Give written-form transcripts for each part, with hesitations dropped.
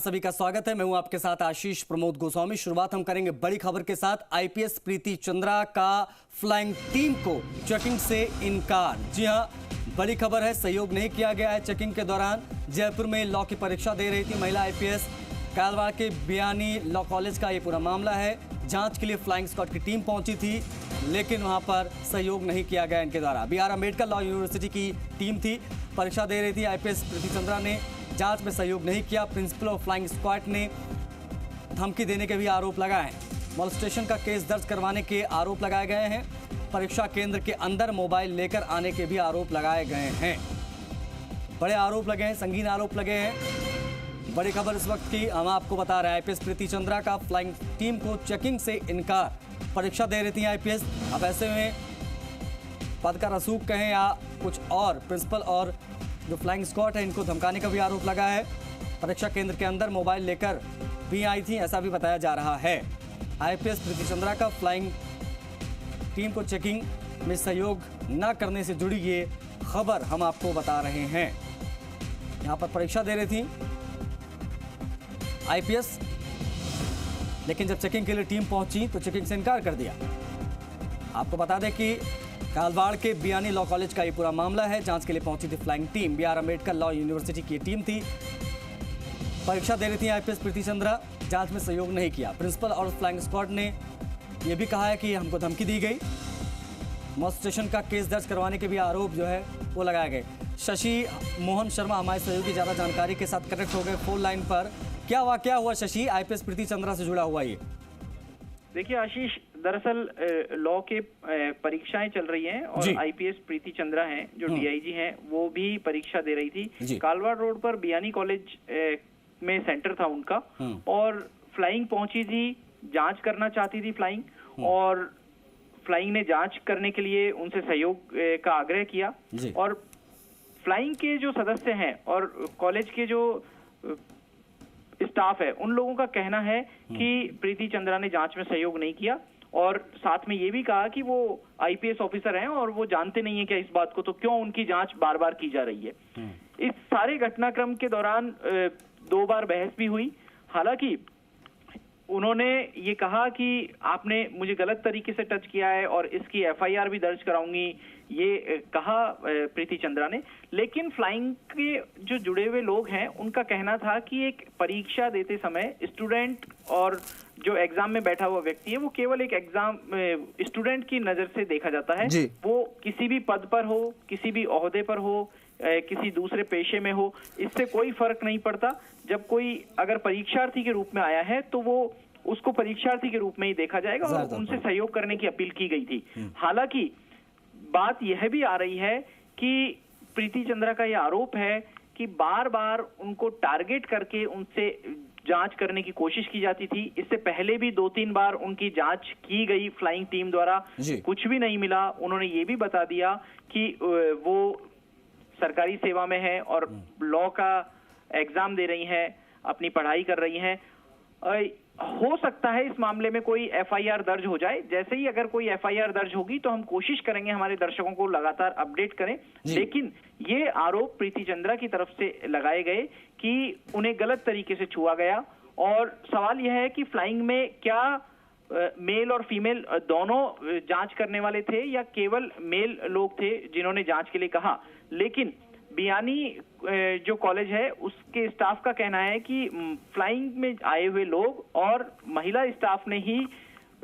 सभी का स्वागत है। मैं हूं आपके साथ आशीष प्रमोद गोस्वामी। शुरुआत हम करेंगे बड़ी खबर के साथ। आईपीएस प्रीति चंद्रा का फ्लाइंग टीम को चेकिंग से इनकार। जी हां, बड़ी खबर है, सहयोग नहीं किया गया है। चेकिंग के दौरान जयपुर में लॉ की परीक्षा दे रही थी महिला आईपीएस। कालवाड़ के बियानी लॉ कॉलेज का ये पूरा मामला है। जांच के लिए फ्लाइंग स्क्वाड की टीम पहुंची थी, लेकिन वहां पर सहयोग नहीं किया गया इनके द्वारा। BR अम्बेडकर लॉ यूनिवर्सिटी की टीम थी, परीक्षा दे रही थी। आईपीएस प्रीति चंद्रा ने जांच में सहयोग नहीं किया। प्रिंसिपल ऑफ फ्लाइंग स्क्वाड ने धमकी देने के भी आरोप लगाए हैं। मोलेस्टेशन का केस दर्ज करवाने के आरोप लगाए गए हैं। परीक्षा केंद्र के अंदर मोबाइल लेकर आने के भी आरोप लगाए गए हैं। बड़े आरोप लगे हैं, संगीन आरोप लगे हैं। बड़ी खबर इस वक्त की हम आपको बता रहे हैं। आईपीएस प्रीति चंद्रा का फ्लाइंग टीम को चेकिंग से इनकार। परीक्षा दे रही थी आईपीएस। अब ऐसे में पद का रसूख कहें या कुछ और, प्रिंसिपल और जो फ्लाइंग स्क्वाड है इनको धमकाने का भी आरोप लगा है। परीक्षा केंद्र के अंदर मोबाइल लेकर भी आई थी, ऐसा भी बताया जा रहा है। आईपीएस प्रीति चंद्रा का फ्लाइंग टीम को चेकिंग में सहयोग न करने से जुड़ी ये खबर हम आपको बता रहे हैं। यहां पर परीक्षा दे रही थी आईपीएस, लेकिन जब चेकिंग के लिए टीम पहुंची तो चेकिंग से इनकार कर दिया। आपको बता दें कि कालवाड़ के बियानी लॉ कॉलेज का ये पूरा मामला है। जांच के लिए पहुंची थी flying team. BR Ambedkar law university की टीम थी, परीक्षा दे रही थी आईपीएस प्रीति चंद्रा। जांच में सहयोग नहीं किया। प्रिंसिपल और फ्लाइंग स्क्वाड ने यह भी कहा है कि हमको धमकी दी गई। मोलेस्टेशन का केस दर्ज करवाने के भी आरोप जो है वो लगाए गए। शशि मोहन शर्मा हमारे सहयोगी ज्यादा जानकारी के साथ कनेक्ट हो गए फोन लाइन पर। क्या वाकया हुआ शशि, आईपीएस प्रीति चंद्रा से जुड़ा हुआ ये? देखिए आशीष, दरअसल लॉ के परीक्षाएं चल रही हैं और आईपीएस प्रीति चंद्रा हैं जो डीआईजी हैं, वो भी परीक्षा दे रही थी। कालवाड़ रोड पर बियानी कॉलेज में सेंटर था उनका, और फ्लाइंग पहुंची थी, जांच करना चाहती थी फ्लाइंग, और फ्लाइंग ने जांच करने के लिए उनसे सहयोग का आग्रह किया। और फ्लाइंग के जो सदस्य हैं और कॉलेज के जो स्टाफ है, उन लोगों का कहना है कि प्रीति चंद्रा ने जांच में सहयोग नहीं किया, और साथ में ये भी कहा कि वो आईपीएस ऑफिसर हैं और वो जानते नहीं है क्या इस बात को, तो क्यों उनकी जांच बार बार की जा रही है। इस सारे घटनाक्रम के दौरान 2 बार बहस भी हुई। हालांकि उन्होंने ये कहा कि आपने मुझे गलत तरीके से टच किया है और इसकी एफआईआर भी दर्ज कराऊंगी, ये कहा प्रीति चंद्रा ने। लेकिन फ्लाइंग के जो जुड़े हुए लोग हैं उनका कहना था कि एक परीक्षा देते समय स्टूडेंट और जो एग्जाम में बैठा हुआ व्यक्ति है वो केवल एक एग्जाम स्टूडेंट की नजर से देखा जाता है। वो किसी भी पद पर हो, किसी भी ओहदे पर हो, किसी दूसरे पेशे में हो, इससे कोई फर्क नहीं पड़ता। जब कोई अगर परीक्षार्थी के रूप में आया है तो वो उसको परीक्षार्थी के रूप में ही देखा जाएगा, और उनसे सहयोग करने की अपील की गई थी। हालांकि बात यह भी आ रही है कि प्रीति चंद्रा का यह आरोप है कि बार बार उनको टारगेट करके उनसे जांच करने की कोशिश की जाती थी। इससे पहले भी 2-3 बार उनकी जांच की गई फ्लाइंग टीम द्वारा, कुछ भी नहीं मिला। उन्होंने ये भी बता दिया कि वो सरकारी सेवा में है और लॉ का एग्जाम दे रही हैं, अपनी पढ़ाई कर रही हैं। हो सकता है इस मामले में कोई एफआईआर दर्ज हो जाए। जैसे ही अगर कोई एफआईआर दर्ज होगी तो हम कोशिश करेंगे हमारे दर्शकों को लगातार अपडेट करें। लेकिन ये आरोप प्रीति चंद्रा की तरफ से लगाए गए कि उन्हें गलत तरीके से छुआ गया। और सवाल यह है कि फ्लाइंग में क्या मेल और फीमेल दोनों जांच करने वाले थे या केवल मेल लोग थे जिन्होंने जांच के लिए कहा। लेकिन बियानी जो कॉलेज है उसके स्टाफ का कहना है कि फ्लाइंग में आए हुए लोग और महिला स्टाफ ने ही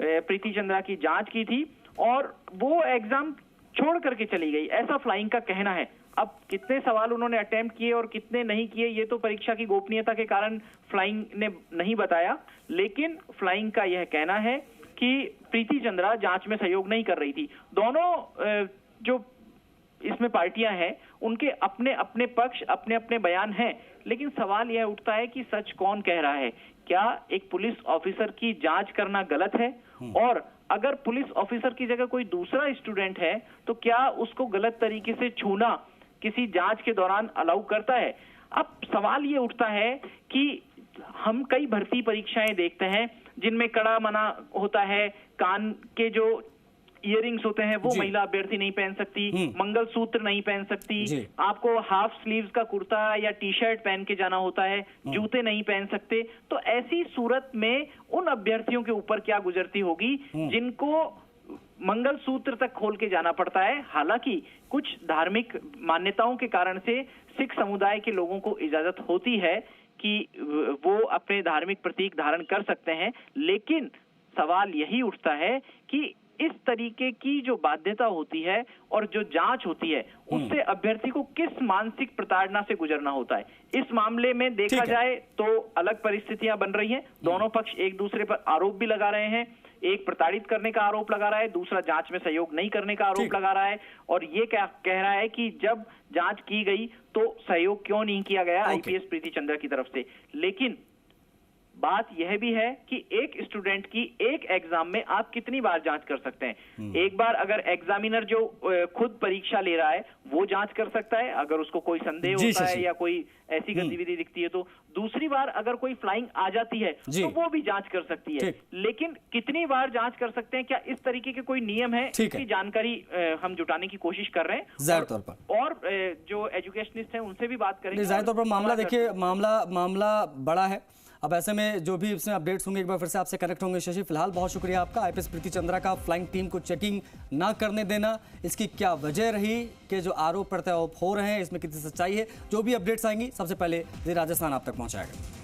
प्रीति चंद्रा की जांच की थी और वो एग्जाम छोड़ करके चली गई, ऐसा फ्लाइंग का कहना है। अब कितने सवाल उन्होंने अटेम्प्ट किए और कितने नहीं किए ये तो परीक्षा की गोपनीयता के कारण फ्लाइंग ने नहीं बताया, लेकिन फ्लाइंग का यह कहना है कि प्रीति चंद्रा जांच में सहयोग नहीं कर रही थी। दोनों जो इसमें पार्टियां हैं उनके अपने अपने पक्ष, अपने अपने बयान हैं, लेकिन सवाल यह उठता है कि सच कौन कह रहा है। क्या एक पुलिस ऑफिसर की जांच करना गलत है? और अगर पुलिस ऑफिसर की जगह कोई दूसरा स्टूडेंट है तो क्या उसको गलत तरीके से छूना किसी जांच के दौरान अलाउ करता है? अब सवाल ये उठता है कि हम कई भर्ती परीक्षाएं देखते हैं जिनमें कड़ा मना होता है, कान के जो इयररिंग्स होते हैं वो महिला अभ्यर्थी नहीं पहन सकती, मंगलसूत्र नहीं पहन सकती, आपको हाफ स्लीव्स का कुर्ता या टी शर्ट पहन के जाना होता है, जूते नहीं पहन सकते। तो ऐसी सूरत में उन अभ्यर्थियों के ऊपर क्या गुजरती होगी जिनको मंगलसूत्र तक खोल के जाना पड़ता है। हालांकि कुछ धार्मिक मान्यताओं के कारण से सिख समुदाय के लोगों को इजाजत होती है कि वो अपने धार्मिक प्रतीक धारण कर सकते हैं, लेकिन सवाल यही उठता है कि इस तरीके की जो बाध्यता होती है और जो जांच होती है उससे अभ्यर्थी को किस मानसिक प्रताड़ना से गुजरना होता है। इस मामले में देखा जाए तो अलग परिस्थितियां बन रही हैं। दोनों पक्ष एक दूसरे पर आरोप भी लगा रहे हैं। एक प्रताड़ित करने का आरोप लगा रहा है, दूसरा जांच में सहयोग नहीं करने का आरोप लगा रहा है, और ये क्या कह रहा है कि जब जांच की गई तो सहयोग क्यों नहीं किया गया आईपीएस प्रीति चंद्रा की तरफ से। लेकिन बात यह भी है कि एक स्टूडेंट की एक एग्जाम में आप कितनी बार जांच कर सकते हैं। एक बार अगर एग्जामिनर जो खुद परीक्षा ले रहा है वो जांच कर सकता है अगर उसको कोई संदेह होता है या कोई ऐसी गतिविधि दिखती है, तो दूसरी बार अगर कोई फ्लाइंग आ जाती है तो वो भी जांच कर सकती है। लेकिन कितनी बार जांच कर सकते हैं, क्या इस तरीके के कोई नियम है, इसकी जानकारी हम जुटाने की कोशिश कर रहे हैं। जाहिर तौर पर और जो एजुकेशनिस्ट हैं उनसे भी बात करेंगे। जाहिर तौर पर मामला देखिए, मामला बड़ा है। अब ऐसे में जो भी इसमें अपडेट्स होंगे एक बार फिर से आपसे कनेक्ट होंगे। शशि, फिलहाल बहुत शुक्रिया आपका। आईपीएस प्रीति चंद्रा का फ्लाइंग टीम को चेकिंग ना करने देना, इसकी क्या वजह रही कि जो आरोप प्रत्यारोप हो रहे हैं इसमें कितनी सच्चाई है, जो भी अपडेट्स आएंगी सबसे पहले राजस्थान आप तक पहुंचाएगा।